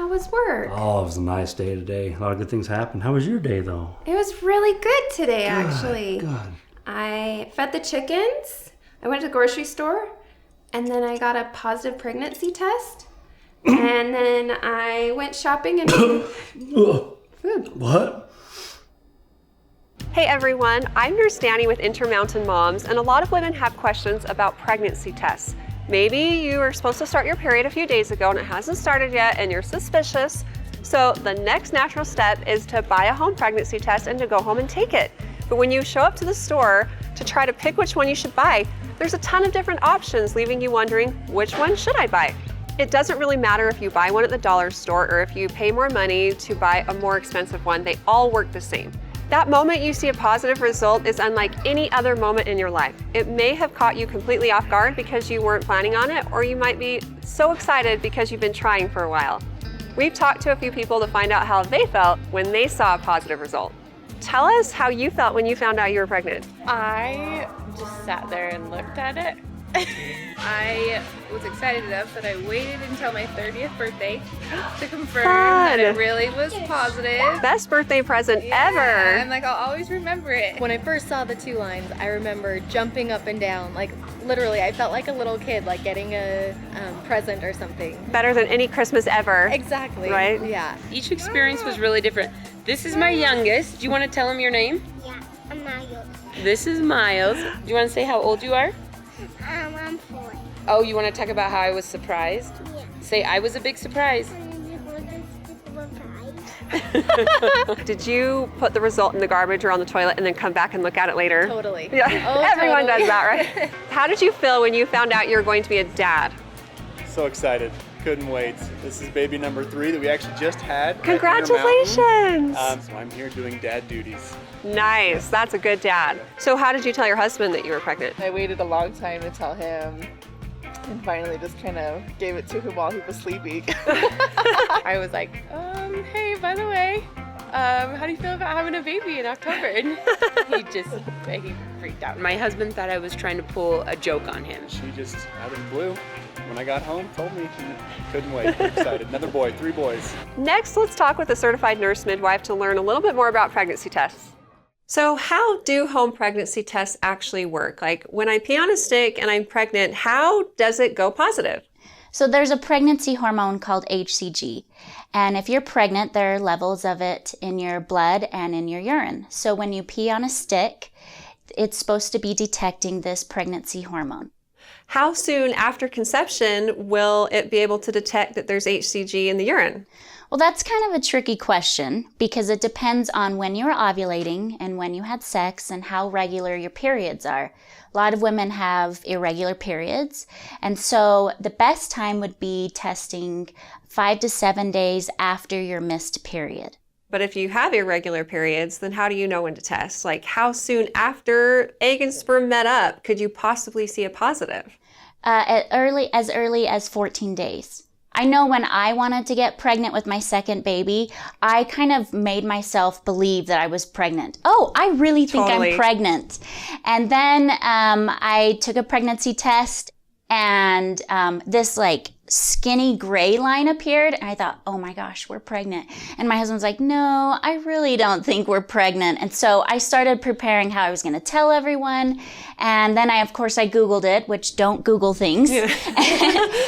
How was work? Oh, it was a nice day today. A lot of good things happened. How was your day, though? It was really good today, actually. Good. I fed the chickens. I went to the grocery store, and then I got a positive pregnancy test. And then I went shopping and food. What? Hey everyone, I'm Nurse Dani with Intermountain Moms, and a lot of women have questions about pregnancy tests. Maybe you were supposed to start your period a few days ago and it hasn't started yet and you're suspicious. So the next natural step is to buy a home pregnancy test and to go home and take it. But when you show up to the store to try to pick which one you should buy, there's a ton of different options, leaving you wondering, which one should I buy? It doesn't really matter if you buy one at the dollar store or if you pay more money to buy a more expensive one, they all work the same. That moment you see a positive result is unlike any other moment in your life. It may have caught you completely off guard because you weren't planning on it, or you might be so excited because you've been trying for a while. We've talked to a few people to find out how they felt when they saw a positive result. Tell us how you felt when you found out you were pregnant. I just sat there and looked at it. I was excited enough that I waited until my 30th birthday to confirm that it really was positive. Best birthday present ever. And like, I'll always remember it. When I first saw the 2 lines, I remember jumping up and down. Like, literally, I felt like a little kid, like getting a present or something. Better than any Christmas ever. Exactly. Right? Yeah. Each experience was really different. This is my youngest. Do you want to tell him your name? Yeah, I'm Miles. This is Miles. Do you want to say how old you are? I'm 4. Oh, you want to talk about how I was surprised? Yeah. Say, I was a big surprise. Did you put the result in the garbage or on the toilet and then come back and look at it later? Totally. Yeah, Oh, everyone totally. does that, right? How did you feel when you found out you were going to be a dad? So excited. Couldn't wait. This is baby number 3 that we actually just had. at Congratulations! Intermountain. So I'm here doing dad duties. Nice, that's a good dad. So how did you tell your husband that you were pregnant? I waited a long time to tell him, and finally just kind of gave it to him while he was sleeping. I was like, hey, by the way, how do you feel about having a baby in October? And he freaked out. My husband thought I was trying to pull a joke on him. She just, out of the blue, when I got home, told me. Couldn't wait. We're excited. Another boy, 3 boys. Next, let's talk with a certified nurse midwife to learn a little bit more about pregnancy tests. So how do home pregnancy tests actually work? Like when I pee on a stick and I'm pregnant, how does it go positive? So there's a pregnancy hormone called HCG. And if you're pregnant, there are levels of it in your blood and in your urine. So when you pee on a stick, it's supposed to be detecting this pregnancy hormone. How soon after conception will it be able to detect that there's HCG in the urine? Well, that's kind of a tricky question because it depends on when you were ovulating and when you had sex and how regular your periods are. A lot of women have irregular periods, and so the best time would be testing 5 to 7 days after your missed period. But if you have irregular periods, then how do you know when to test? Like how soon after egg and sperm met up could you possibly see a positive? As early as 14 days. I know when I wanted to get pregnant with my second baby, I kind of made myself believe that I was pregnant. Oh, I really think I'm pregnant. And then I took a pregnancy test and this like skinny gray line appeared and I thought, oh my gosh, we're pregnant. And my husband was like, no, I really don't think we're pregnant. And so I started preparing how I was going to tell everyone. And then I Googled it, which don't Google things. Yeah.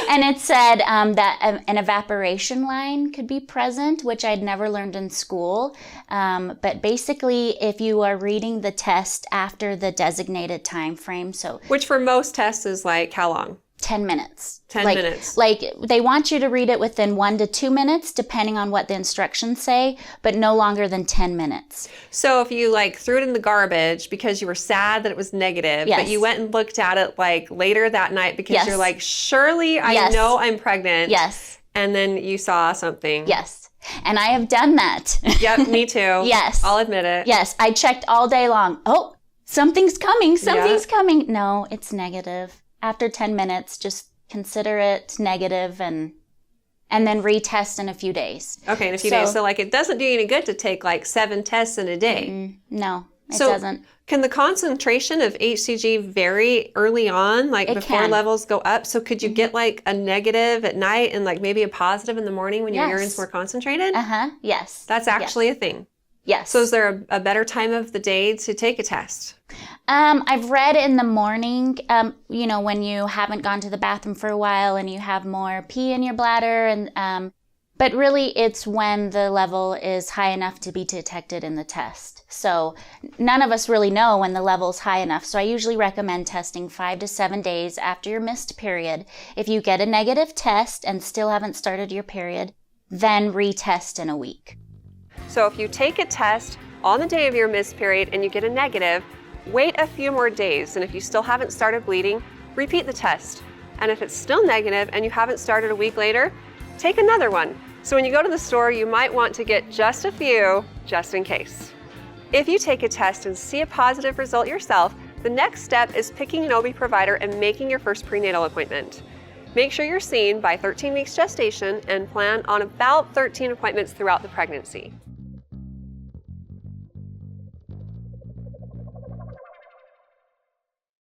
And it said that an evaporation line could be present, which I'd never learned in school. But basically, if you are reading the test after the designated time frame, so which for most tests is like how long? 10 minutes. 10 minutes. Like they want you to read it within 1 to 2 minutes, depending on what the instructions say, but no longer than 10 minutes. So if you like threw it in the garbage because you were sad that it was negative, yes. but you went and looked at it like later that night because yes. you're like, surely I yes. know I'm pregnant. Yes. And then you saw something. Yes. And I have done that. Yep, me too. Yes. I'll admit it. Yes. I checked all day long. Oh, something's coming. Something's coming. No, it's negative. After 10 minutes, just consider it negative and then retest in a few days. Okay, in a few days. So like it doesn't do you any good to take like 7 tests in a day. No. It doesn't. Can the concentration of HCG vary early on, like before can. levels go up? So could you get like a negative at night and like maybe a positive in the morning when your urine's more concentrated? Yes. That's actually a thing. Yes. So is there a better time of the day to take a test? I've read in the morning, when you haven't gone to the bathroom for a while and you have more pee in your bladder, and but really it's when the level is high enough to be detected in the test. So none of us really know when the level's high enough. So I usually recommend testing 5 to 7 days after your missed period. If you get a negative test and still haven't started your period, then retest in a week. So if you take a test on the day of your missed period and you get a negative, wait a few more days. And if you still haven't started bleeding, repeat the test. And if it's still negative and you haven't started a week later, take another one. So when you go to the store, you might want to get just a few, just in case. If you take a test and see a positive result yourself, the next step is picking an OB provider and making your first prenatal appointment. Make sure you're seen by 13 weeks gestation and plan on about 13 appointments throughout the pregnancy.